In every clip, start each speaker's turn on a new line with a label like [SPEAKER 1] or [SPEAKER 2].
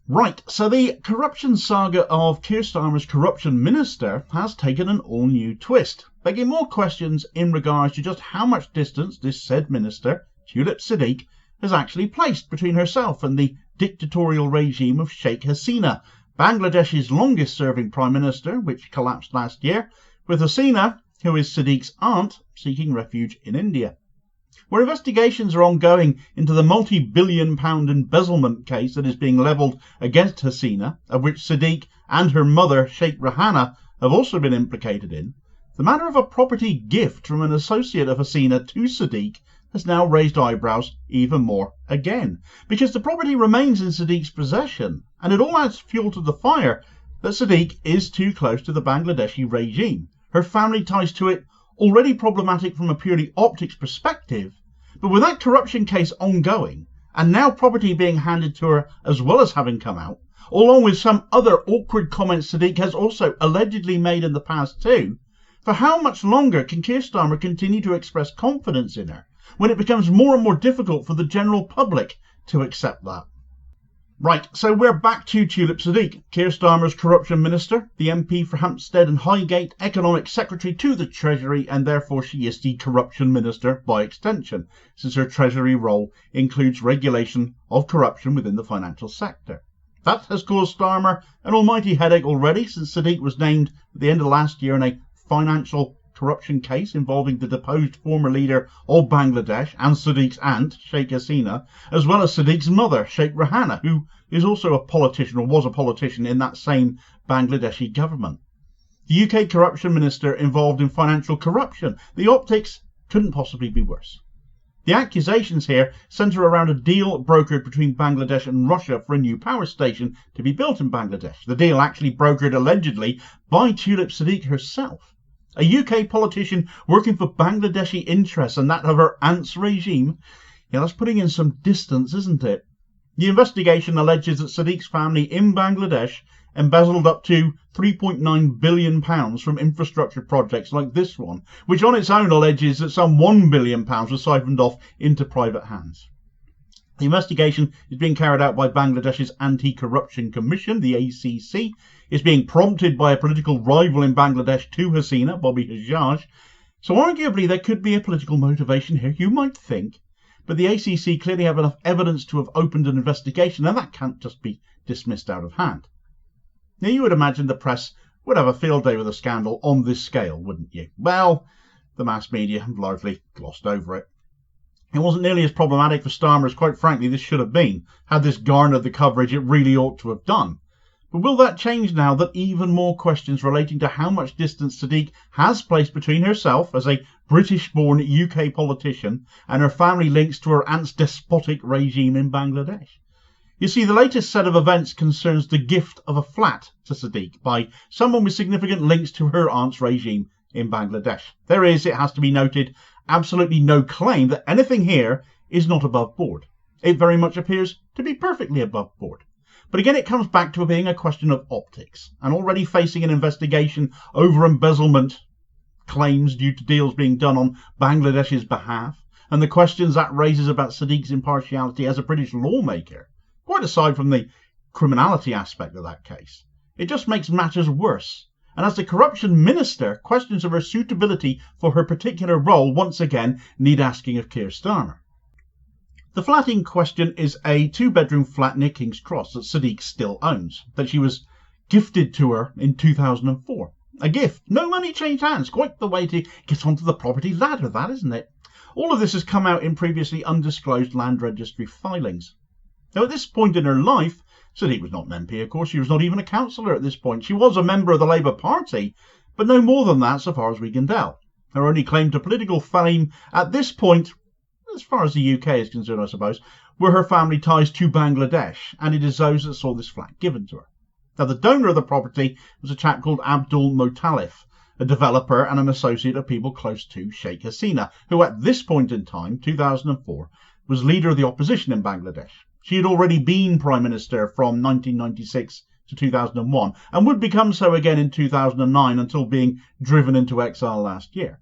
[SPEAKER 1] Right, so the corruption saga of Keir Starmer's corruption minister has taken an all-new twist, begging more questions in regards to just how much distance this said minister, Tulip Siddiq, has actually placed between herself and the dictatorial regime of Sheikh Hasina, Bangladesh's longest-serving prime minister, which collapsed last year, with Hasina, who is Siddiq's aunt, seeking refuge in India. Where investigations are ongoing into the multi-billion pound embezzlement case that is being levelled against Hasina, of which Siddiq and her mother, Sheikh Rehana, have also been implicated in, the matter of a property gift from an associate of Hasina to Siddiq has now raised eyebrows even more again, because the property remains in Siddiq's possession, and it all adds fuel to the fire that Siddiq is too close to the Bangladeshi regime. Her family ties to it already problematic from a purely optics perspective, but with that corruption case ongoing, and now property being handed to her as well as having come out, along with some other awkward comments Siddiq has also allegedly made in the past too, for how much longer can Keir Starmer continue to express confidence in her, when it becomes more and more difficult for the general public to accept that? Right, so we're back to Tulip Siddiq, Keir Starmer's corruption minister, the MP for Hampstead and Highgate, economic secretary to the Treasury, and therefore she is the corruption minister by extension, since her Treasury role includes regulation of corruption within the financial sector. That has caused Starmer an almighty headache already, since Siddiq was named at the end of last year in a financial corruption case involving the deposed former leader of Bangladesh and Siddiq's aunt, Sheikh Hasina, as well as Siddiq's mother, Sheikh Rehana, who is also a politician, or was a politician, in that same Bangladeshi government. The UK corruption minister involved in financial corruption. The optics couldn't possibly be worse. The accusations here centre around a deal brokered between Bangladesh and Russia for a new power station to be built in Bangladesh. The deal actually brokered allegedly by Tulip Siddiq herself. A UK politician working for Bangladeshi interests and that of her aunt's regime. Yeah, that's putting in some distance, isn't it? The investigation alleges that Siddiq's family in Bangladesh embezzled up to £3.9 billion from infrastructure projects like this one, which on its own alleges that some £1 billion was siphoned off into private hands. The investigation is being carried out by Bangladesh's Anti-Corruption Commission, the ACC. It's being prompted by a political rival in Bangladesh to Hasina, Bobby Hajjaj. So arguably there could be a political motivation here, you might think. But the ACC clearly have enough evidence to have opened an investigation, and that can't just be dismissed out of hand. Now you would imagine the press would have a field day with a scandal on this scale, wouldn't you? Well, the mass media have largely glossed over it. It wasn't nearly as problematic for Starmer as, quite frankly, this should have been, had this garnered the coverage it really ought to have done. But will that change now that even more questions relating to how much distance Siddiq has placed between herself as a British-born UK politician and her family links to her aunt's despotic regime in Bangladesh? You see, the latest set of events concerns the gift of a flat to Siddiq by someone with significant links to her aunt's regime in Bangladesh. There is, it has to be noted, absolutely no claim that anything here is not above board. It very much appears to be perfectly above board. But again, it comes back to being a question of optics, and already facing an investigation over embezzlement claims due to deals being done on Bangladesh's behalf, and the questions that raises about Siddiq's impartiality as a British lawmaker, quite aside from the criminality aspect of that case. It just makes matters worse. And as the corruption minister, questions of her suitability for her particular role once again need asking of Keir Starmer. The flat in question is a two-bedroom flat near King's Cross that Siddiq still owns, that she was gifted to her in 2004. A gift, no money changed hands, quite the way to get onto the property ladder, that, isn't it? All of this has come out in previously undisclosed land registry filings. Now, at this point in her life, Siddiq was not an MP, of course. She was not even a councillor at this point. She was a member of the Labour Party, but no more than that so far as we can tell. Her only claim to political fame at this point, as far as the UK is concerned, I suppose, were her family ties to Bangladesh, and it is those that saw this flat given to her. Now, the donor of the property was a chap called Abdul Muttalif, a developer and an associate of people close to Sheikh Hasina, who at this point in time, 2004, was leader of the opposition in Bangladesh. She had already been Prime Minister from 1996 to 2001 and would become so again in 2009 until being driven into exile last year.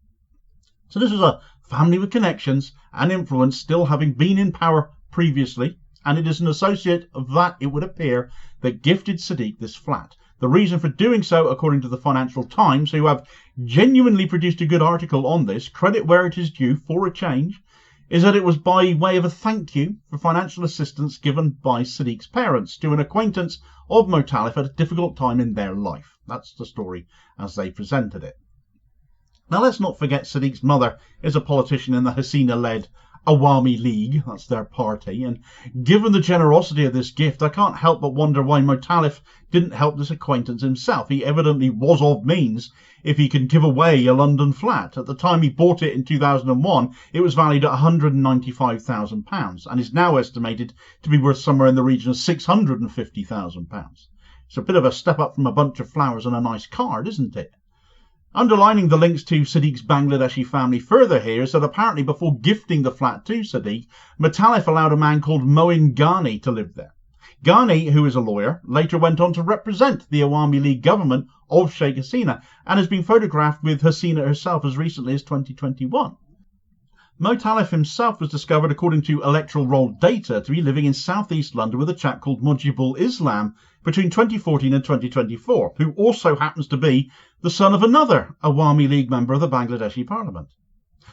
[SPEAKER 1] So this was a family with connections and influence, still having been in power previously and it is an associate of that, it would appear, that gifted Siddiq this flat. The reason for doing so, according to the Financial Times, who have genuinely produced a good article on this, credit where it is due for a change, is that it was by way of a thank you for financial assistance given by Siddiq's parents to an acquaintance of Motalif at a difficult time in their life. That's the story as they presented it. Now let's not forget Siddiq's mother is a politician in the Hasina-led Awami League, that's their party, and given the generosity of this gift, I can't help but wonder why Motalif didn't help this acquaintance himself. He evidently was of means if he can give away a London flat. At the time he bought it in 2001, it was valued at £195,000 and is now estimated to be worth somewhere in the region of £650,000. It's a bit of a step up from a bunch of flowers and a nice card, isn't it? Underlining the links to Siddiq's Bangladeshi family further here is that apparently before gifting the flat to Siddiq, Motalif allowed a man called Moin Ghani to live there. Ghani, who is a lawyer, later went on to represent the Awami League government of Sheikh Hasina and has been photographed with Hasina herself as recently as 2021. Motalif himself was discovered, according to electoral roll data, to be living in southeast London with a chap called Mujibul Islam between 2014 and 2024, who also happens to be the son of another Awami League member of the Bangladeshi parliament.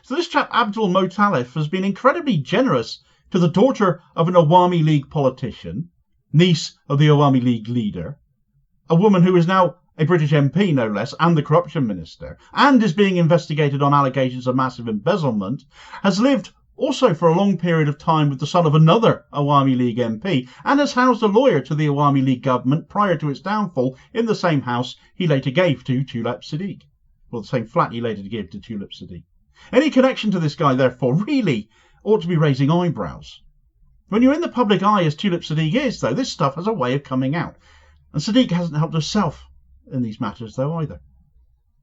[SPEAKER 1] So this chap Abdul Motalif has been incredibly generous to the daughter of an Awami League politician, niece of the Awami League leader, a woman who is now a British MP no less, and the corruption minister, and is being investigated on allegations of massive embezzlement, has lived also for a long period of time with the son of another Awami League MP, and has housed a lawyer to the Awami League government prior to its downfall in the same house he later gave to Tulip Siddiq. Well, the same flat he later gave to Tulip Siddiq. Any connection to this guy, therefore, really ought to be raising eyebrows. When you're in the public eye, as Tulip Siddiq is, though, this stuff has a way of coming out. And Siddiq hasn't helped herself in these matters, though, either.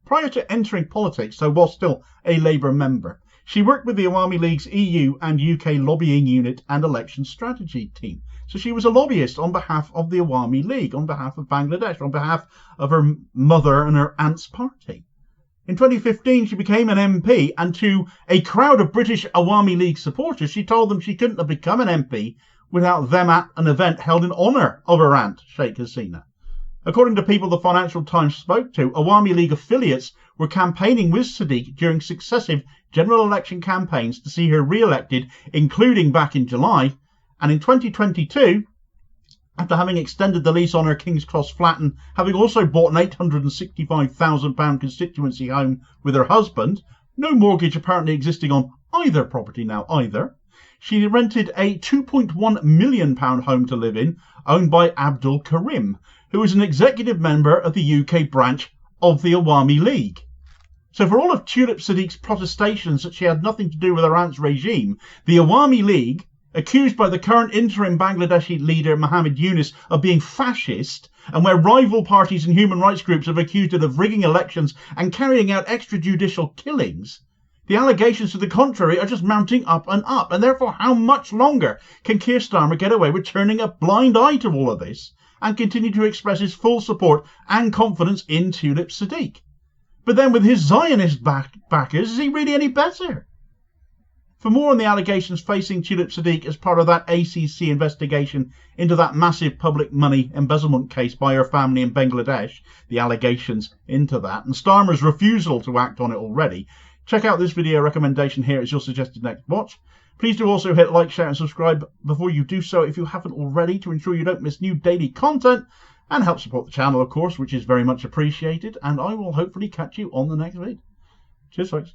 [SPEAKER 1] Prior to entering politics, though while still a Labour member, she worked with the Awami League's EU and UK lobbying unit and election strategy team. So she was a lobbyist on behalf of the Awami League, on behalf of Bangladesh, on behalf of her mother and her aunt's party. In 2015, she became an MP, and to a crowd of British Awami League supporters, she told them she couldn't have become an MP without them at an event held in honour of her aunt, Sheikh Hasina. According to people the Financial Times spoke to, Awami League affiliates were campaigning with Siddiq during successive general election campaigns to see her re-elected, including back in July, and in 2022, after having extended the lease on her King's Cross flat and having also bought an £865,000 constituency home with her husband, no mortgage apparently existing on either property now either, she rented a £2.1 million home to live in, owned by Abdul Karim, who is an executive member of the UK branch of the Awami League. So for all of Tulip Siddiq's protestations that she had nothing to do with her aunt's regime, the Awami League, accused by the current interim Bangladeshi leader Mohammed Yunus of being fascist, and where rival parties and human rights groups have accused it of rigging elections and carrying out extrajudicial killings, the allegations to the contrary are just mounting up, and therefore how much longer can Keir Starmer get away with turning a blind eye to all of this and continue to express his full support and confidence in Tulip Siddiq? But then with his Zionist backers, is he really any better? For more on the allegations facing Tulip Siddiq as part of that ACC investigation into that massive public money embezzlement case by her family in Bangladesh, the allegations into that, and Starmer's refusal to act on it already, check out this video recommendation here as your suggested next watch. Please do also hit like, share and subscribe before you do so if you haven't already, to ensure you don't miss new daily content, and help support the channel, of course, which is very much appreciated, and I will hopefully catch you on the next vid. Cheers, folks.